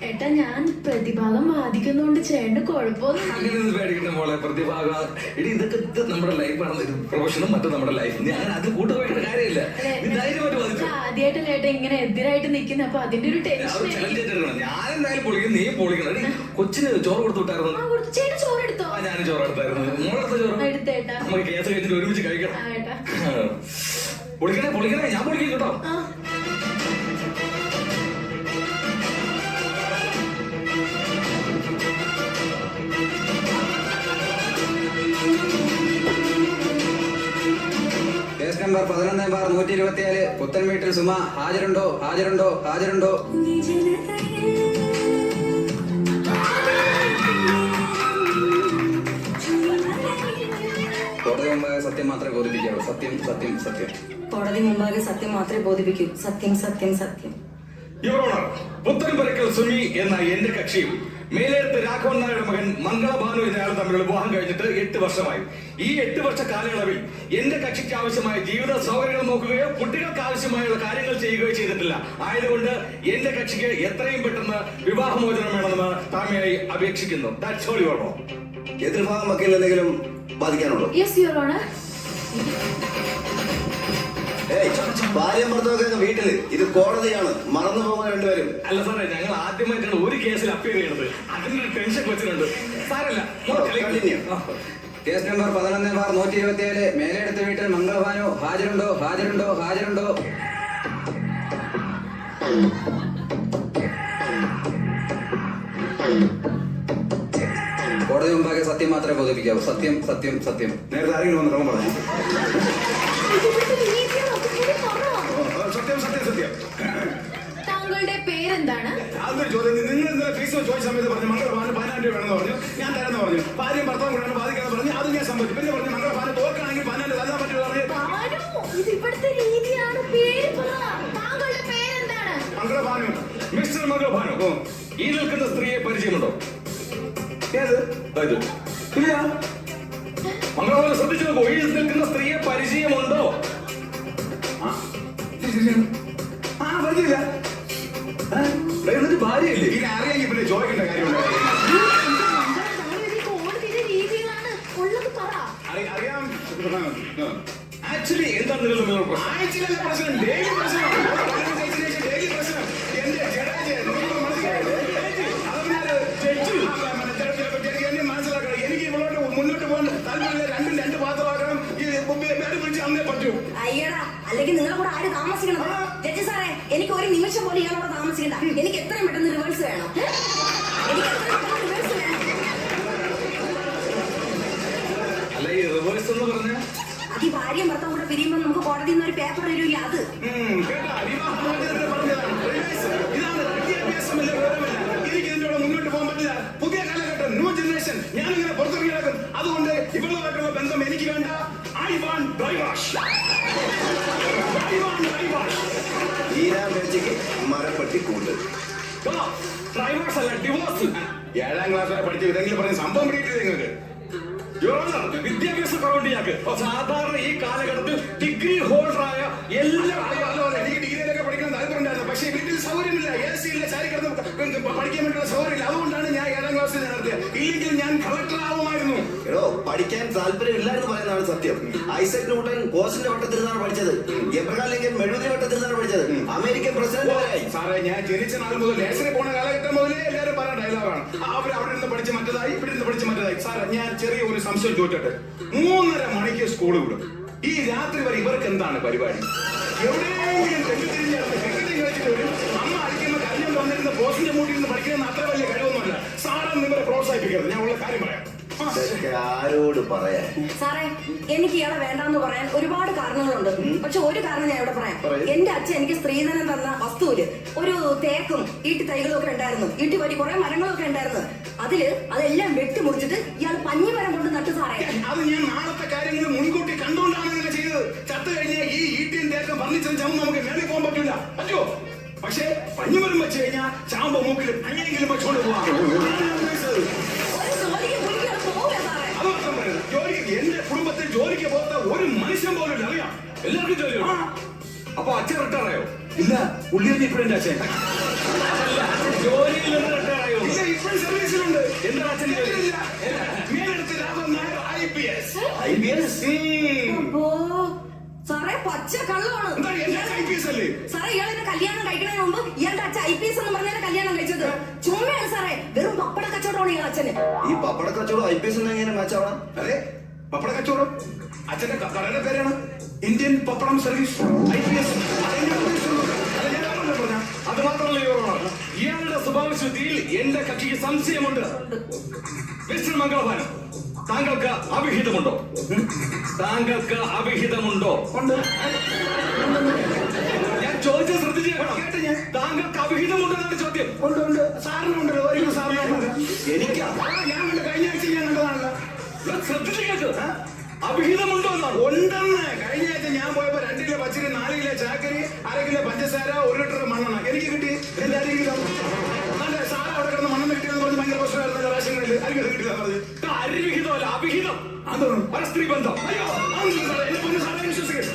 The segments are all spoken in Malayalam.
ഏട്ടാ ഞാൻ പ്രതിഭാഗം ബാധിക്കുന്നോണ്ട് ചേട്ടന് കുഴപ്പമൊന്നും പേടിക്കണ്ട മോളെ. പ്രതിഭാഗം ഇടി ഇതൊക്കെ നമ്മുടെ ലൈഫാണ്, പ്രൊഫഷനും മറ്റും നമ്മുടെ ലൈഫ്. ഞാൻ അത് കൂട്ടുപോയിട്ട് കാര്യമില്ല. ആദ്യമായിട്ടല്ലേ ഏട്ടാ ഇങ്ങനെ എതിരായിട്ട് നിൽക്കുന്ന, അപ്പൊ അതിന്റെ ഒരു ടെൻഷൻ. ഞാൻ എന്തായാലും പൊളിക്കും, നീ പൊളിക്കണം. കൊച്ചിന് ചോറ് കൊടുത്തു വിട്ടായിരുന്നു. ചേട്ടൻ ചോറ് എടുത്തോ? ഞാൻ ചോറ് എടുത്തായിരുന്നു. മോളെടുത്ത ചോറ് എടുത്തേട്ടാ. നമുക്ക് കേസ് കഴിഞ്ഞിട്ട് ഒരുമിച്ച് കഴിക്കണം. പൊളിക്കണേ പൊളിക്കണേ, ഞാൻ പൊളിക്കും കേട്ടോ. കേസ് നമ്പർ 11/127 പുത്തൻ വീട്ടിൽ സുമ. ഹാജരുണ്ടോ? ഹാജരുണ്ടോ? ഹാജരുണ്ടോ? കോടതി മുമ്പാകെ സത്യം മാത്രമേ ബോധിപ്പിക്കാവൂ. സത്യം സത്യം സത്യം. കോടതി മുമ്പാകെ സത്യം മാത്രമേ ബോധിപ്പിക്കൂ. സത്യം സത്യം സത്യം. പുത്തൻപുരക്കൽ സുമി എന്ന എന്റെ കക്ഷിയും മേലേത്ത് രാഘവൻ നായരുടെ മകൻ മംഗളഭാനു എന്നയാൾ തമ്മിലുള്ള വിവാഹം കഴിഞ്ഞിട്ട് 8 വർഷമായി. ഈ 8 വർഷ കാലയളവിൽ എന്റെ കക്ഷിക്ക് ആവശ്യമായ ജീവിത സൗകര്യങ്ങൾ നോക്കുകയോ കുട്ടികൾക്ക് ആവശ്യമായുള്ള കാര്യങ്ങൾ ചെയ്യുകയോ ചെയ്തിട്ടില്ല. ആയതുകൊണ്ട് എന്റെ കക്ഷിക്ക് എത്രയും പെട്ടെന്ന് വിവാഹമോചനം വേണമെന്ന് താഴ്മയായി അപേക്ഷിക്കുന്നു. എതിർഭാഗം വക്കീൽ എന്തെങ്കിലും ബാധിക്കാനുണ്ടോ? ഭാര്യയും ഭർത്താവൊക്കെ വീട്ടില്, ഇത് കോടതിയാണ്, മറന്നു പോകുന്ന രണ്ടുപേരും. അല്ല സാറേ, ഞങ്ങൾ ആദ്യമായിട്ടാണ് ഒരു കേസിൽ അപ്പീൽ ചെയ്യുന്നത്. അതിന്റെ ടെൻഷൻ വെച്ചിട്ടുണ്ട്. സാരല്ല. കേസ് നമ്പർ 11/127 മേലെടുത്ത വീട്ടിൽ മംഗളഭാനു. ഹാജരുണ്ടോ? ഹാജരുണ്ടോ? ഹാജരുണ്ടോ? കോടതി മുമ്പാകെ സത്യം മാത്രമേ ബോധിപ്പിക്കാവൂ. സത്യം സത്യം സത്യം. നേരത്തെ ആരെങ്കിലും വന്ന് ക്രമം പറഞ്ഞു? സത്യം സത്യം സത്യം. താങ്കളുടെ പേരെന്താണ്? അതൊരു ചോദ്യം. നിങ്ങൾ ഇന്നലെ ഫീസ് ചോദിച്ച സമയത്ത് പറഞ്ഞു മംഗളഭാനു 10,000 രൂപ വേണമെന്ന് പറഞ്ഞു. ഞാൻ തരാമെന്ന് പറഞ്ഞു. ഭാര്യയും ഭർത്താവും കൂടെയാണ് ബാധിക്കാന്ന് പറഞ്ഞു. അത് ഞാൻ സമ്മതിച്ചു. പിന്നെ പറഞ്ഞു മംഗളഭാനു തോൽക്കാണെങ്കിൽ 10,000 തരാൻ പറ്റുള്ളൂ. ഇത് ഇവിടുത്തെ രീതിയാണ്. പേര് പറ. താങ്കളുടെ പേരെന്താണ്? മംഗളഭാനു. മിസ്റ്റർ മംഗളഭാനു, ഈ നിൽക്കുന്ന സ്ത്രീയെ പരിചയമുണ്ടോ? ഏത്? ഇല്ല. മംഗളഭാനു ശ്രദ്ധിച്ചു നോക്കൂ. ഈ നിൽക്കുന്ന സ്ത്രീയെ പരിചയമുണ്ടോ? പരിചയമില്ല. എന്നിട്ട് ഭാര്യയല്ലേ? ഇത് അറിയാമെങ്കിൽ പിന്നെ ചോദിക്കേണ്ട കാര്യമുണ്ടോ? അറിയാം. ആക്ച്വലി എന്താണ് നിങ്ങൾ തമ്മിലുള്ള പ്രശ്നം? ആഴ്ചയിലെ പ്രശ്നം, ഡെയിലി പ്രശ്നം, ഡെയിലി പ്രശ്നം. എന്റെ എന്നെ മനസ്സിലാക്കണം. എനിക്ക് ഇവളോട്ട് മുന്നോട്ട് പോകാൻ താല്പര്യമില്ല. രണ്ടും രണ്ട് പാത്രമാക്കണം. പേര് പിടിച്ച് അന്നേ പറ്റൂ. അയ്യടാ, അല്ലെങ്കിൽ നിങ്ങളെ കൂടെ ആര് താമസിക്കണം? ജഡ്ജി സാറേ, എനിക്ക് ഒരു നിമിഷം പോലും ഇയാളോട് താമസിക്കണ്ട. എനിക്ക് എത്രയും പെട്ടെന്ന് റിവേഴ്സ് വേണം. അല്ല, ഈ റിവേഴ്സ് എന്ന് പറഞ്ഞ അത് ഈ ഭാര്യയും ഭർത്താവും കൂടെ പിരിയുമ്പോൾ നമുക്ക് കോടതിയിൽ നിന്ന് ഒരു പേപ്പർ വരില്ല. അത് എനിക്ക് ഇതിന്റെ മുന്നോട്ട് പോകാൻ പറ്റില്ല. പുതിയ കാലഘട്ടം, ന്യൂ ജനറേഷൻ. ഞാനിങ്ങനെ പുറത്തിറങ്ങി നടക്കും. അതുകൊണ്ട് ഇവളുമായിട്ടുള്ള ബന്ധം എനിക്ക് വേണ്ട. I want divorce. മരപ്പട്ടി കൂട്ട് ഡൈവോഴ്സ് അല്ല, ഡിവോഴ്സ്. 7ാം ക്ലാസ് വരെ പഠിച്ച ഇതെങ്കിലും പറഞ്ഞ സംഭവം പിടിക്കില്ല നിങ്ങൾക്ക്. വിദ്യാഭ്യാസ കുറവുണ്ട് ഞങ്ങൾക്ക്. സാധാരണ ഈ കാലഘട്ടത്തിൽ ഡിഗ്രി ഹോൾഡറായ എല്ലാ എനിക്ക് ഡിഗ്രിയിലൊക്കെ പഠിക്കാൻ താല്പര്യമുണ്ടായിരുന്നു. പക്ഷേ വീട്ടിൽ സൗകര്യമില്ല. AC ഇല്ല, ചാരി കിടന്ന് പഠിക്കാൻ വേണ്ടിയുള്ള സൗകര്യമില്ല. അതുകൊണ്ടാണ് ഞാൻ 7ാം ക്ലാസ്സിൽ നടത്തിയത്. ഇല്ലെങ്കിൽ ഞാൻ കളക്ടർ ആവുമായിരുന്നു. എടോ, പഠിക്കാൻ താല്പര്യമില്ല എന്ന് പറയുന്നതാണ് സത്യം. ഐസക് ന്യൂട്ടൻ കോസിന്റെ വട്ടത്തിരുന്നാണ് പഠിച്ചത്. എബ്രഹാം ലിങ്കൻ മെഴുകുതിരി വട്ടത്തിരുന്നാണ് പഠിച്ചത്. American president. സാറേ, ഞാൻ ജനിച്ച നാൾ മുതൽ ലേശനെ പോണ കാലഘട്ടം മുതലേ എല്ലാവരും പറയുന്ന ഡയലോഗാണ്. അവർ അവിടെ നിന്ന് പഠിച്ച് മറ്റേതായി, ഇവിടെ നിന്ന് പഠിച്ച് മറ്റേതായി. സാറേ, ഞാൻ ചെറിയ ഒരു സംശയം ചോദിച്ചോട്ടെ. 3:30 മണിക്ക് സ്കൂൾ വിടും. ഈ രാത്രി വരെ ഇവർക്ക് എന്താണ് പരിപാടി? എവിടെയെങ്കിലും ക്രിക്കറ്റിംഗ് കളിച്ചിട്ട് വരും. അമ്മ അടിക്കുന്ന കല്യം വന്നിരുന്ന ബോസിന്റെ മൂട്ടിൽ നിന്ന് പഠിക്കുന്ന അത്ര വലിയ കഴിവൊന്നുമല്ല. സാറും നിങ്ങളെ പ്രോത്സാഹിപ്പിക്കരുത്. ഞാൻ ഉള്ള കാര്യം പറയാം. ആരോട് പറയാ? സാറേ, എനിക്ക് ഇയാളെ വേണ്ടാന്ന് പറയാൻ ഒരുപാട് കാരണങ്ങളുണ്ട്. പക്ഷെ ഒരു കാരണം ഞാൻ ഇവിടെ പറയാം. എന്റെ അച്ഛൻ എനിക്ക് സ്ത്രീധനം തന്ന വസ്തുവില് ഒരു തേക്കും ഈട്ടി തൈകളും ഒക്കെ ഉണ്ടായിരുന്നു. ഈട്ടി വരി കുറെ മരങ്ങളൊക്കെ ഉണ്ടായിരുന്നു. അതെല്ലാം വെട്ടിമുറിച്ചിട്ട് ഇയാൾ പഞ്ഞിമരം കൊണ്ട് നട്ടു. സാറേ, അത് ഞാൻ നാളത്തെ കാര്യങ്ങൾ മുൻകൂട്ടി കണ്ടുകൊണ്ടാണ് ഇങ്ങനെ ചെയ്തത്. ചത്തു കഴിഞ്ഞാൽ ഈ ഈട്ടിയും തേക്കും ഫർണിച്ചറും ചമ്മ നമുക്ക് മേളിൽ പോകാൻ പറ്റില്ല. പറ്റുമോ? പക്ഷേ പഞ്ഞിമരം വെച്ച് കഴിഞ്ഞാൽ ചാമ്പ മൂക്കിൽ അങ്ങനെയെങ്കിലും വെച്ചോണ്ട് പോവാം. ജോലിക്ക് എന്റെ കുടുംബത്തിൽ ജോലിക്ക് പോകാത്ത ഒരു മനുഷ്യൻ പോലും അറിയാം. എല്ലാവർക്കും ജോലിയുണ്ട്. അപ്പൊ അച്ഛൻ റിട്ടയർ ആയോ? ഇല്ല, പുള്ളിയാണ് ഇപ്പോഴും എന്റെ അച്ഛൻ. അതല്ല, ജോലിയിൽ നിന്ന് റിട്ടയർ ആയോ? ഇല്ല, ഇപ്പോഴും സർവീസിലുണ്ട്. എന്താ അച്ഛൻ ജോലി? മേലെടുത്ത് രാഘവൻ നായർ IPS. അപ്പോ സാറേ പച്ച കള്ളമാണ്. എന്താണ് എന്റെ അച്ഛൻ IPS അല്ലേ? സാറേ ഇയാളെ കല്യാണം കഴിക്കുന്നതിന് മുമ്പ് ഇയാളുടെ അച്ഛൻ IPS എന്ന് പറഞ്ഞാൽ കല്യാണം കഴിച്ചത്. ചുമ്മയാണ് സാറേ, വെറും പപ്പട കച്ചവടമാണ് ഇയാൾ അച്ഛന്. ഈ പപ്പട കച്ചവടം IPS എങ്ങനെ മാച്ചാവണം? അതെ, പപ്പട കച്ചവടം. അച്ഛന്റെ കടയുടെ പേരാണ് ഇന്ത്യൻ പപ്പടം സർവീസ് IPS. അത് മാത്രമല്ല യുവർ ഓണർ, ഇയാളുടെ സ്വഭാവശുദ്ധിയിൽ എന്റെ കക്ഷിക്ക് സംശയമുണ്ട്. മിസ്റ്റർ മംഗളഭാനം, താങ്കൾക്ക് അവിഹിതമുണ്ടോ? താങ്കൾക്ക് അവിഹിതമുണ്ടോ? ഞാൻ ചോദിച്ചത് ശ്രദ്ധിച്ചു കേൾക്കണം. താങ്കൾക്ക് അവിഹിതമുണ്ടെന്നാണ് ചോദ്യം. ഉണ്ട്. സാറിനുണ്ടല്ലോ, സാറിനുണ്ട്. എനിക്കാ ഞാൻ കണ്ട കഴിഞ്ഞ ആഴ്ച ഞാൻ കണ്ടതാണല്ലോ. ശ്രദ്ധിച്ചു കേൾക്ക്. അവിഹിതമുണ്ടോ എന്നാണ്. ഉണ്ടെന്ന്. കഴിഞ്ഞ ആഴ്ച ഞാൻ പോയപ്പോ 2 കിലോ പച്ചരി, 4 കിലോ ചാക്കരി, 1/2 കിലോ പഞ്ചസാര, 1 ലിറ്റർ മണ്ണെണ്ണ എനിക്ക് കിട്ടി. എന്റെ 1 കിലോ അതെ, സാറ് അവിടെ കിടന്ന് മണ്ണെണ്ണ കിട്ടിയെന്ന് പറഞ്ഞ് ഭയങ്കര പ്രശ്നമായിരുന്നു റേഷനിൽ. 1 കിലോ കിട്ടില്ല പറഞ്ഞു. അവിഹിതമല്ല, അവിഹിതം. അതാണ് പരസ്ത്രീ ബന്ധം. അയ്യോ, അതൊന്നും സാറേ, എന്നെ പൊന്നു സാറേ വിശ്വസിക്കരുത്.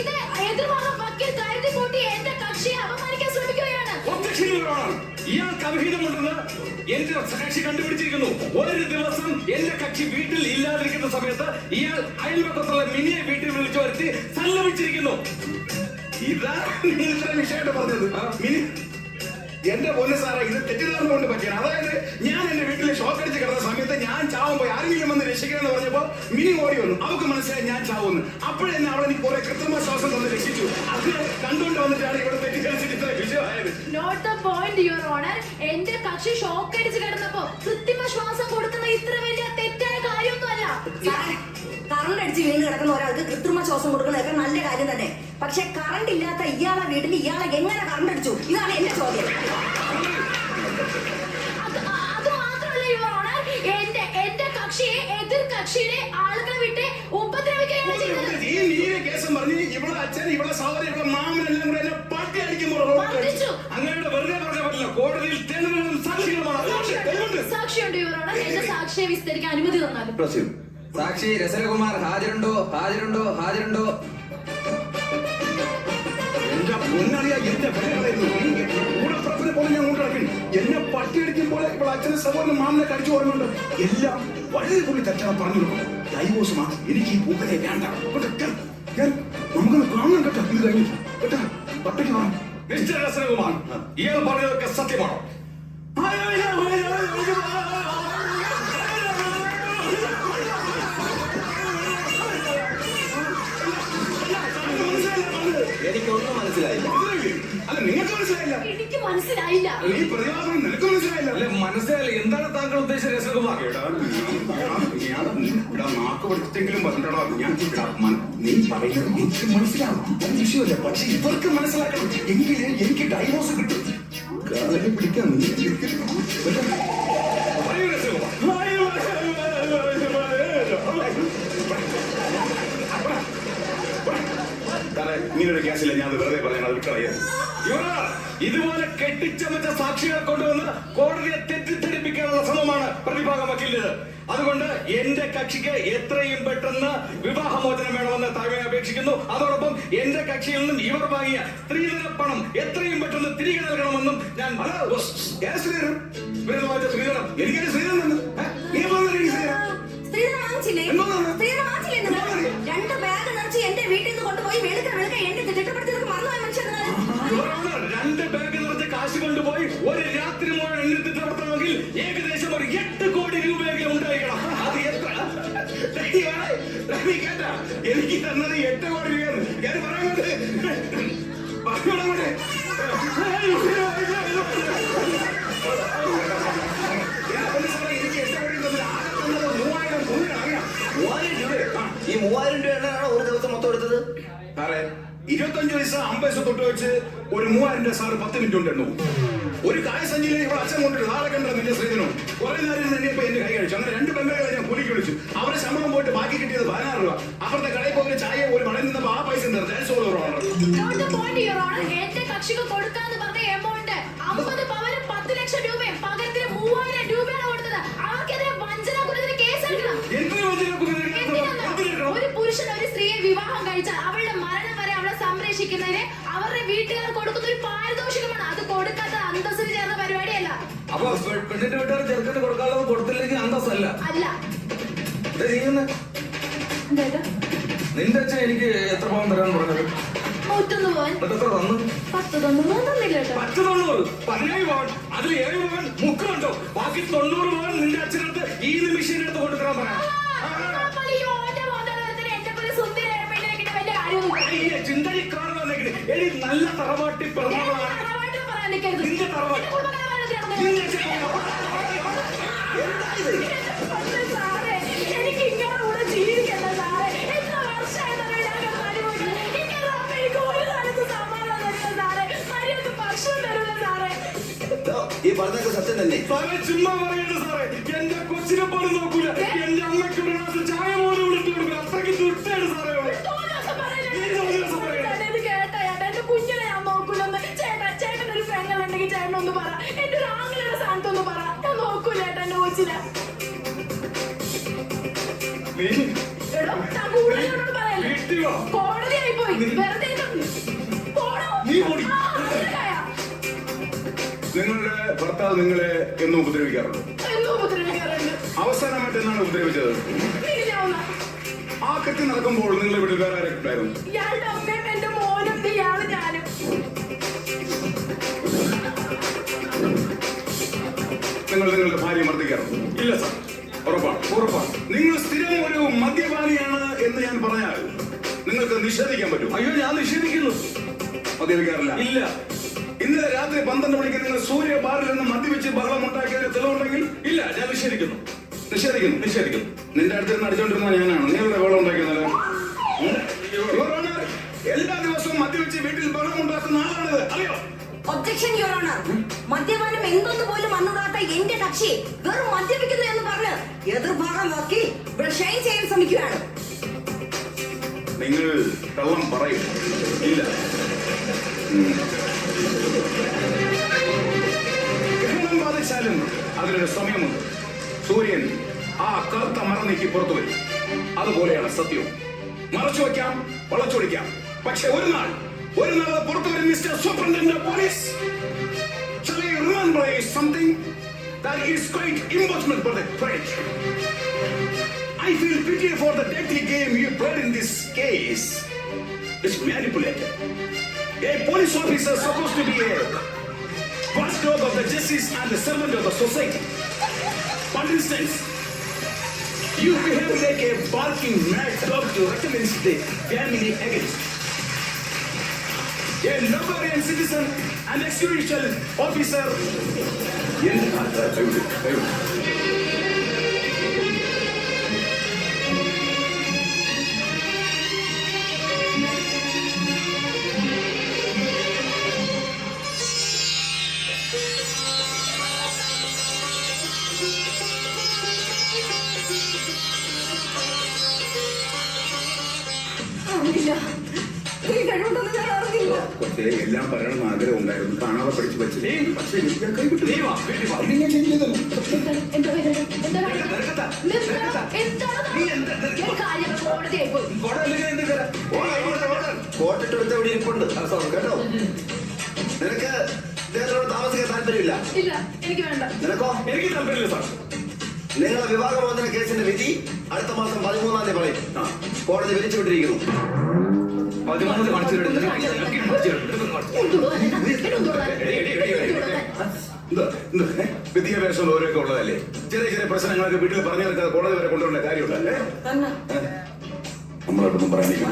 ഇത് എതിർവാദം വക്കീൽ കരുതി കൂട്ടി എന്റെ കക്ഷിയെ അപമാനിക്കാൻ ശ്രമിക്കുകയാണ്. ഒബ്ജക്ഷൻ യുവർ ഓണർ, ഇയാൾക്ക് അവിഹിതമുണ്ടെന്ന് എന്റെ കക്ഷി കണ്ടുപിടിച്ചിരിക്കുന്നു. ഒരു ദിവസം എന്റെ കക്ഷി വീട്ടിൽ ഇല്ലാതിരിക്കുന്ന സമയത്ത് ഇയാൾ അയൽപക്കത്തുള്ള മിനിയെ വീട്ടിൽ വിളിച്ചു വരുത്തി സല്ലപിച്ചിരിക്കുന്നു. ഇതാണ് നിങ്ങൾ ഇത്ര വിഷയമായിട്ട് പറഞ്ഞത്. മിനി, എന്റെ പൊന്നു സാറേ, ഇത് തെറ്റിദ്ധാരണ കൊണ്ട് പറ്റിയാണ്. അതായത് ഞാൻ എന്റെ വീട്ടിൽ ഷോക്ക് അടിച്ച് കിടന്ന സമയത്ത് ഞാൻ ചാവുമ്പോ ആരെങ്കിലും വന്ന് രക്ഷിക്കണമെന്ന് പറഞ്ഞപ്പോ മിനി ഓടി വന്നു. അവർക്ക് മനസ്സിലായി ഞാൻ ചാവുന്നു. അപ്പോഴെന്നെ അവൾ എനിക്ക് കുറെ കൃത്രിമ ശ്വാസം തന്ന് രക്ഷിച്ചു. അത് കണ്ടുകൊണ്ട് വന്നിട്ടാണ് ഇവിടെ തെറ്റിദ്ധരിച്ചിട്ട് ഇത്ര വിഷയമായത്. Not the point your honour. എന്റെ കക്ഷി ഷോക്ക് അടിച്ച് കിടന്നപ്പോ കൃത്രിമ ശ്വാസം കൊടുക്കുന്ന ഇത്ര വലിയ തെറ്റായ കാര്യമൊന്നുമല്ല. സാറേ, കറണ്ട് അടിച്ച് വീണ് കിടക്കുന്ന ഒരാൾക്ക് കൃത്രിമ ശ്വാസം കൊടുക്കുന്നതൊക്കെ നല്ല കാര്യം തന്നെ. പക്ഷെ കറണ്ട് ഇല്ലാത്ത ഇയാളെ വീട്ടിൽ ഇയാളെ എങ്ങനെ കറണ്ട് അടിച്ചു? ഇതാണ് എന്റെ ചോദ്യം. അത് മാത്രമല്ല യുവർ ഓണർ, എന്റെ കക്ഷിയെ എതിർ കക്ഷിയുടെ ആളുകളെ വിട്ട് ഉപദ്രവിക്കുകയാണ് ചെയ്തത്. ഈ നീല കേസം പറഞ്ഞ് ഇവിടെ അച്ഛൻ, ഇവിടെ സഹോദരൻ, ഇവിടെ മാമനെല്ലാം കൂടെ എന്നെ പട്ടി അടിക്കുമ്പോൾ മർദ്ദിച്ചു. അങ്ങനെ വെറുതെ പറഞ്ഞാൽ പറ്റില്ല. കോടതിയിൽ തെളിവുകളും സാക്ഷികളുമാണ്. സാക്ഷിയുണ്ട് യുവർ ഓണർ. എന്റെ സാക്ഷിയെ വിസ്തരിക്കാൻ അനുമതി തന്നാലും. സാക്ഷി രസലകുമാർ ഹാജരുണ്ടോ? ഹാജരുണ്ടോ? ഹാജരുണ്ടോ? എന്റെ പൊന്നറിയ എന്റെ പേരായിരുന്നു. കൂടെ പ്രഭനെ പോലെ ഞാൻ കൊണ്ടിറക്കി. എന്നെ പട്ടിയടിക്കുമ്പോൾ ഇവിടെ അച്ഛനെ സഹോദരൻ മാമനെ കടിച്ചു ഓർമ്മയുണ്ട്. എല്ലാം വളരെ കൂടി തെറ്റാണ് പറഞ്ഞു. ഡൈവോഴ്സ് മാത്രം എനിക്ക് ഈ പൂക്കലെ വേണ്ട. നമുക്കൊന്ന് കാണാൻ കേട്ടോ. ഇത് കഴിഞ്ഞിട്ട് കേട്ടാ പട്ടയ്ക്ക് വേണം. മിസ്റ്റർ രസനകുമാർ, ഇയാൾ പറഞ്ഞതൊക്കെ സത്യമാണോ? എനിക്കൊന്നും മനസ്സിലായില്ല. അല്ല, നിങ്ങൾക്ക് മനസ്സിലായില്ല. എനിക്ക് മനസ്സിലായില്ല. ഈ പ്രതിവാദം നിനക്ക് മനസ്സിലായില്ല. അല്ലെ, മനസ്സിലായില്ല. എന്താണ് താങ്കൾ ഉദ്ദേശിച്ച രസകുമാർ? ഇവിടെ നാക്ക് പഠിച്ചെങ്കിലും പറഞ്ഞോ. നീ പറയുന്നത് എനിക്ക് മനസ്സിലാവും. അത് വിഷയമല്ല. പക്ഷെ ഇവർക്ക് മനസ്സിലാക്കണം. എങ്കിലേ എനിക്ക് ഡൈവോഴ്സ് കിട്ടും. കാലിൽ പിടിക്കാൻ നീ പറയൂ രസകുമാർ. ഇങ്ങനൊരു കേസില്ല. ഞാൻ വെറുതെ പറയാൻ അത് വിട്ടറിയാം. ഇതുപോലെ കെട്ടിച്ചമച്ച സാക്ഷികളെ കൊണ്ടുവന്ന് കോടതിയെ തെറ്റിദ്ധരിപ്പിക്കാനുള്ള ശ്രമമാണ് പ്രതിഭാഗം വക്കീലിന്. അതുകൊണ്ട് എന്റെ കക്ഷിക്ക് എത്രയും പെട്ടെന്ന് വിവാഹമോചനം വേണമെന്ന് താഴ്മയെ അപേക്ഷിക്കുന്നു. അതോടൊപ്പം എന്റെ കക്ഷിയിൽ നിന്നും ഇവർ വാങ്ങിയ സ്ത്രീധന പണം എത്രയും പെട്ടെന്ന് തിരികെ നൽകണമെന്നും ഞാൻ ശ്രീധരം ശ്രീധരം എനിക്കൊരു ശ്രീധരം തന്നെ. നീ സ്ത്രീധനം വാങ്ങിച്ചില്ലേ? സ്ത്രീധനം വാങ്ങിച്ചില്ലേ നിങ്ങൾ? 2 ബാഗ് നിറച്ച് എന്റെ വീട്ടിൽ നിന്ന് കൊണ്ടുപോയി വെളുക്ക എന്നെ തിട്ടപ്പെടുത്തിയതൊക്കെ മറന്നുപോയ മനുഷ്യനാണ്. 2 ബാഗ് നിറച്ച കാശ് കൊണ്ടുപോയി ഒരു രാത്രി മുഴുവൻ എണ്ണി നടത്തണമെങ്കിൽ ഏകദേശം ഒരു 8 കോടി രൂപയെങ്കിലും ഉണ്ടായിരിക്കണം. അത് എത്ര? എനിക്ക് തന്നത് 8 കോടി രൂപയാണ്. ഞാൻ പറയുന്നത് എനിക്ക് 8 കോടി തന്നത് ആകെ തന്നത് 3000 രൂപയാണ്. 3000 രൂപ? ഈ 3000 രൂപ എണ്ണാണ് ഒരു ദിവസം മൊത്തം എടുത്തത്. സാറേ, 25 പൈസ 50 പൈസ തൊട്ട് വെച്ച് ഒരു 3000 രൂപ സാറ് 10 മിനിറ്റ് കൊണ്ടെണ്ണു. ഒരു കായസഞ്ചിയിൽ ഇവിടെ അച്ഛൻ കൊണ്ടിട്ട് നാളെ കണ്ട നിന്റെ ശ്രീധനം കുറെ നേരം തന്നെ ഇപ്പൊ എന്റെ കൈ കഴിച്ചു. അങ്ങനെ 2 പെമ്പകളെ ഞാൻ കൂലിക്ക് വിളിച്ചു. അവരെ ശമ്പളം പോയിട്ട് ബാക്കി കിട്ടിയത് 16 രൂപ. അപ്പുറത്തെ കടയിൽ പോയി ചായ ഒരു മടയിൽ നിന്നപ്പോ ആ പൈസ എന്റെ കക്ഷിക്ക് കൊടുക്കാന്ന് പറഞ്ഞ എമൗണ്ട് 50 പവനും 10 ലക്ഷം രൂപയും പകരത്തിന് 3000 രൂപയാണ് കൊടുത്തത്. അവർക്കെതിരെ വഞ്ചന കുറ്റത്തിന് കേസെടുക്കണം. ഒരു പുരുഷൻ ഒരു സ്ത്രീയെ വിവാഹം ആകർഷിക്കുന്നതിന് അവരുടെ വീട്ടുകാർ കൊടുക്കുന്ന ഒരു പാരിതോഷികമാണ്. അത് കൊടുക്കാത്ത അന്തസ്സിന് ചേർന്ന പരിപാടിയല്ല. അപ്പൊ പെണ്ണിന്റെ വീട്ടുകാർ ചെറുക്കന് കൊടുക്കാനുള്ളത് കൊടുത്തില്ലെങ്കിൽ അന്തസ്സല്ല. അല്ല. നിന്റെ അച്ഛൻ എനിക്ക് എത്ര പവൻ തരാൻ പറഞ്ഞത്? 101 പവൻ. എത്ര തന്നു? 10 തന്നില്ല കേട്ടോ. 10 90 17 പവൻ. അതിൽ 7 പവൻ മുക്കുണ്ടോ? ബാക്കി 90 പവൻ നിന്റെ അച്ഛനടുത്ത് ഈ നിമിഷം എടുത്ത് കൊണ്ടുതരാൻ പറയാം. നല്ല തറവാട്ടി പിറന്നവളാണ് നിന്റെ തറവാട്ടി. എനിക്ക് ഇങ്ങനെ കൂടെ ജീവിക്കണ്ട സാറേ. എത്ര വർഷമായി എനിക്ക് ഒരു കാലത്ത് സമാധാനം തരില്ല സാറേ. മര്യാദക്ക് ഭക്ഷണം തരില്ല സാറേ. ഈ പറഞ്ഞൊക്കെ സത്യം തന്നെ. സാറേ ചുമ്മാ പറയണ്ട സാറേ. എന്റെ കൊച്ചിനെ പോലും നോക്കൂല. എന്റെ അമ്മയ്ക്ക് ഒരു ഗ്ലാസ് ചായ പോലും വിളിച്ചു കൊടുക്കില്ല. അത്രയ്ക്ക് ദുഷ്ടാണ് സാറേ. കുഞ്ഞിനെ ഞാൻ നോക്കൂലെന്ന് ചേട്ടൻ ഒരു പെങ്ങളുണ്ടെങ്കിൽ ചേട്ടൻ ഒന്ന് പറ. എന്റെ ഒരു ആങ്ങളുടെ സ്ഥാനത്തൊന്ന് പറ. ഞാൻ നോക്കൂല ചേട്ടാ എന്റെ കൊച്ചിനെ. എടോ ഞാൻ കൂടുതലോട് പറയല്ലേ. കോടതിയായി പോയി. വെറുതെ നിങ്ങളുടെ ഭർത്താവ് നിങ്ങളെ എന്നും ഉപദ്രവിക്കാറുണ്ടോ? എന്നും ഉപദ്രവിക്കാറുണ്ട്. അവസാനമായിട്ട് എന്നാണ് ഉപദ്രവിച്ചത്? ആ കെട്ടി നടക്കുമ്പോൾ നിങ്ങളുടെ വീട്ടിൽ വേറെ ആരൊക്കെ ഉണ്ടായിരുന്നു? ഇയാളുടെ അമ്മയും എന്റെ മോനും ഇയാള് ഞാനും. നിങ്ങൾ നിങ്ങളുടെ ഭാര്യ മർദ്ദിക്കാറുണ്ടോ? ഇല്ല സാർ. ഉറപ്പാണ്. നിങ്ങൾ സ്ഥിരം ഒരു മദ്യപാനിയാണ് എന്ന് ഞാൻ പറഞ്ഞാൽ നിങ്ങൾക്ക് നിഷേധിക്കാൻ പറ്റും? അയ്യോ ഞാൻ നിഷേധിക്കുന്നു. മദ്യപിക്കാറില്ല? ഇല്ല. ഇന്നലെ രാത്രി 12 മണിക്ക് നിങ്ങൾ സൂര്യ ബാറിൽ നിന്ന് മദ്യപിച്ച് ബഹളം ഉണ്ടാക്കിയതിന് തെളിവുണ്ടെങ്കിൽ? ഇല്ല ഞാൻ നിഷേധിക്കുന്നു. നിന്റെ അടുത്ത് നിന്ന് അടിച്ചോണ്ടിരുന്ന ഞാനാണ്. നീ ഇവിടെ ബഹളം ഉണ്ടാക്കിയതല്ലേ? എല്ലാ ദിവസവും മദ്യപിച്ച് വീട്ടിൽ ബഹളം ഉണ്ടാക്കുന്ന ആളാണിത്, അറിയോ? Objection your honour. മദ്യപാനം എന്തൊന്നു പോലും അന്നുകൂടാത്ത എന്റെ കക്ഷി വെറും മദ്യപിക്കുന്നു എന്ന് പറഞ്ഞ് എതിർഭാഗം നോക്കി ഇവിടെ ഷൈൻ ചെയ്യാൻ ശ്രമിക്കുകയാണ്. നിങ്ങൾ കള്ളം പറയും? ഇല്ല. ഗ്രഹണം ബാധിച്ചാലും അതിനൊരു സമയമുണ്ട്. സൂര്യൻ ആ കറുത്ത മറ നീക്കി പുറത്തു വരും. അതുപോലെയാണ് സത്യവും. മറച്ചു വയ്ക്കാം, വളച്ചൊടിക്കാം. പക്ഷെ ഒരു നാൾ അത് പുറത്തു വരും. Mister superintendent of police, shall I remember something that is quite emotional for the courage. I feel pity for the dirty game you played in this case. It's manipulated. A police officer is supposed to be a watchdog of the justice and the servant of the society. For instance, you behave like a barking mad dog to recommend the family against a Nigerian citizen and extrajudicial officer. പക്ഷേ എല്ലാം പറയണമെന്ന് ആഗ്രഹം ഉണ്ടായിരുന്നു. കാണാതെ പഠിച്ചു വെച്ചത്. പക്ഷേ ഞാൻ കൈവിട്ടു. കോട്ടിട്ടെടുത്ത് ഇവിടെ ഇരിപ്പുണ്ട് കേട്ടോ. നിനക്ക് ഇദ്ദേഹത്തോട് താമസിക്കാൻ താല്പര്യമില്ല? ഇല്ല എനിക്ക് വേണ്ട. നിനക്കോ? എനിക്ക് താല്പര്യമില്ല സാർ. നിങ്ങളെ വിവാഹമോചന കേസിന്റെ വിധി അടുത്ത മാസം 13-ാം തീയതി പറയും. കോടതി വിളിച്ചുവിട്ടിരിക്കുന്നു. 13 വിദ്യാഭ്യാസം ഓരോക്കെ ഉള്ളതല്ലേ. ചെറിയ ചെറിയ പ്രശ്നങ്ങളൊക്കെ വീട്ടിൽ പറഞ്ഞു തീർക്കാതെ കോടതി വരെ കൊണ്ടുവരേണ്ട കാര്യമുണ്ടല്ലേ? നമ്മളോടൊന്നും പറയാനില്ല.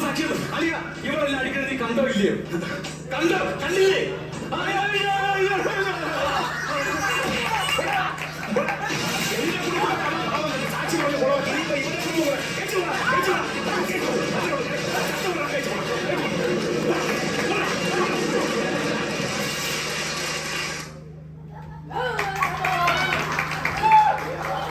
സാക്ഷികൾ അലിയ ഇവരെല്ലാം അടിക്കുന്നത് നീ കണ്ടോ ഇല്ലയോ? കണ്ടില്ലേ?